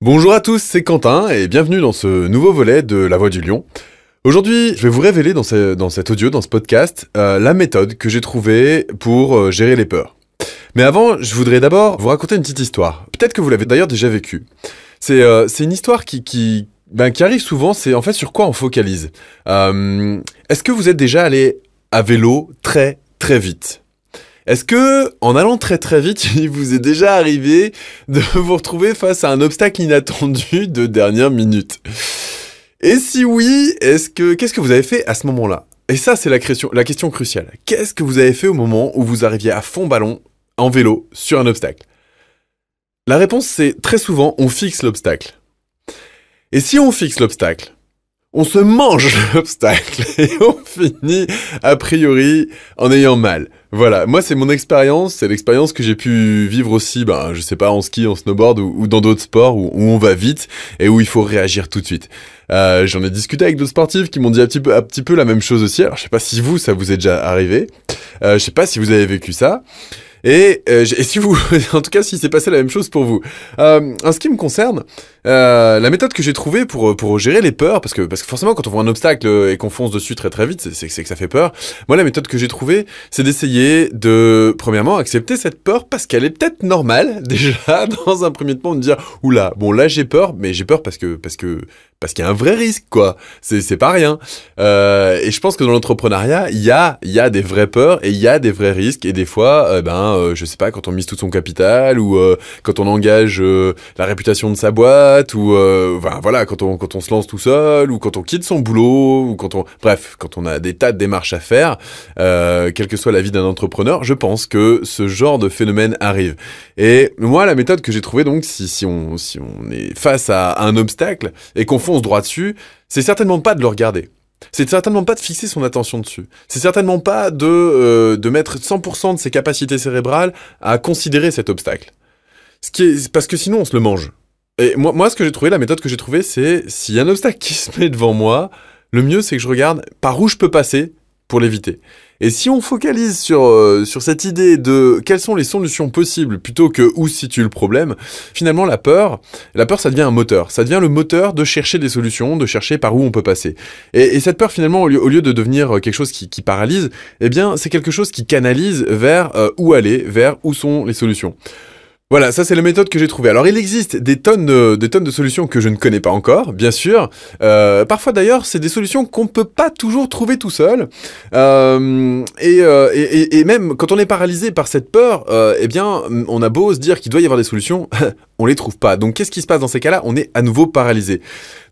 Bonjour à tous, c'est Quentin et bienvenue dans ce nouveau volet de La Voix du Lion. Aujourd'hui, je vais vous révéler dans cet audio, dans ce podcast, la méthode que j'ai trouvée pour gérer les peurs. Mais avant, je voudrais d'abord vous raconter une petite histoire. Peut-être que vous l'avez d'ailleurs déjà vécue. C'est une histoire qui arrive souvent, c'est en fait sur quoi on focalise. Est-ce que vous êtes déjà allé à vélo très très vite ? Est-ce que, en allant très très vite, il vous est déjà arrivé de vous retrouver face à un obstacle inattendu de dernière minute ? Et si oui, qu'est-ce que vous avez fait à ce moment-là ? Et ça, c'est la question cruciale. Qu'est-ce que vous avez fait au moment où vous arriviez à fond ballon, en vélo, sur un obstacle ? La réponse, c'est très souvent, on fixe l'obstacle. Et si on fixe l'obstacle, on se mange l'obstacle et on finit, a priori, en ayant mal. Voilà, moi c'est mon expérience, c'est l'expérience que j'ai pu vivre aussi, je sais pas, en ski, en snowboard ou dans d'autres sports où on va vite et où il faut réagir tout de suite. J'en ai discuté avec d'autres sportifs qui m'ont dit un petit peu la même chose aussi. Alors je sais pas si ça vous est déjà arrivé, je sais pas si vous avez vécu ça. Et si vous, en tout cas, si c'est passé la même chose pour vous. En ce qui me concerne, la méthode que j'ai trouvée pour gérer les peurs, parce que forcément, quand on voit un obstacle et qu'on fonce dessus très très vite, c'est que ça fait peur. Moi, la méthode que j'ai trouvée, c'est d'essayer de, premièrement, accepter cette peur parce qu'elle est peut-être normale, déjà, dans un premier temps, de dire, oula, bon, là, j'ai peur, mais j'ai peur parce qu'il y a un vrai risque, quoi. C'est pas rien. Et je pense que dans l'entrepreneuriat, il y a des vraies peurs et il y a des vrais risques. Et des fois, je sais pas, quand on mise tout son capital ou quand on engage la réputation de sa boîte ou quand on se lance tout seul ou quand on quitte son boulot ou quand on a des tas de démarches à faire, quelle que soit la vie d'un entrepreneur, je pense que ce genre de phénomène arrive. Et moi, la méthode que j'ai trouvée, donc, si on est face à un obstacle et qu'on fonce droit dessus, c'est certainement pas de le regarder. C'est certainement pas de fixer son attention dessus. C'est certainement pas de mettre 100% de ses capacités cérébrales à considérer cet obstacle. Parce que sinon, on se le mange. Et moi, ce que j'ai trouvé, la méthode que j'ai trouvée, c'est s'il y a un obstacle qui se met devant moi, le mieux, c'est que je regarde par où je peux passer pour l'éviter. Et si on focalise sur cette idée de quelles sont les solutions possibles plutôt que où se situe le problème, finalement la peur, ça devient un moteur. Ça devient le moteur de chercher des solutions, de chercher par où on peut passer. Et cette peur, finalement, au lieu de devenir quelque chose qui paralyse, eh bien, c'est quelque chose qui canalise vers où aller, vers où sont les solutions. Voilà, ça c'est la méthode que j'ai trouvée. Alors il existe des tonnes de solutions que je ne connais pas encore, bien sûr. Parfois d'ailleurs, c'est des solutions qu'on peut pas toujours trouver tout seul. Et même quand on est paralysé par cette peur, on a beau se dire qu'il doit y avoir des solutions, on les trouve pas. Donc qu'est-ce qui se passe dans ces cas-là ? On est à nouveau paralysé.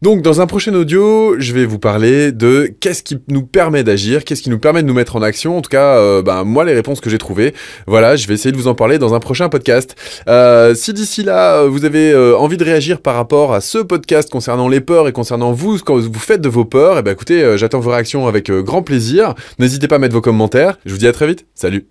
Donc dans un prochain audio, je vais vous parler de qu'est-ce qui nous permet d'agir, qu'est-ce qui nous permet de nous mettre en action. En tout cas, moi les réponses que j'ai trouvées, voilà, je vais essayer de vous en parler dans un prochain podcast. Si d'ici là, vous avez envie de réagir par rapport à ce podcast concernant les peurs et concernant vous, ce que vous faites de vos peurs, écoutez, j'attends vos réactions avec grand plaisir. N'hésitez pas à mettre vos commentaires. Je vous dis à très vite. Salut.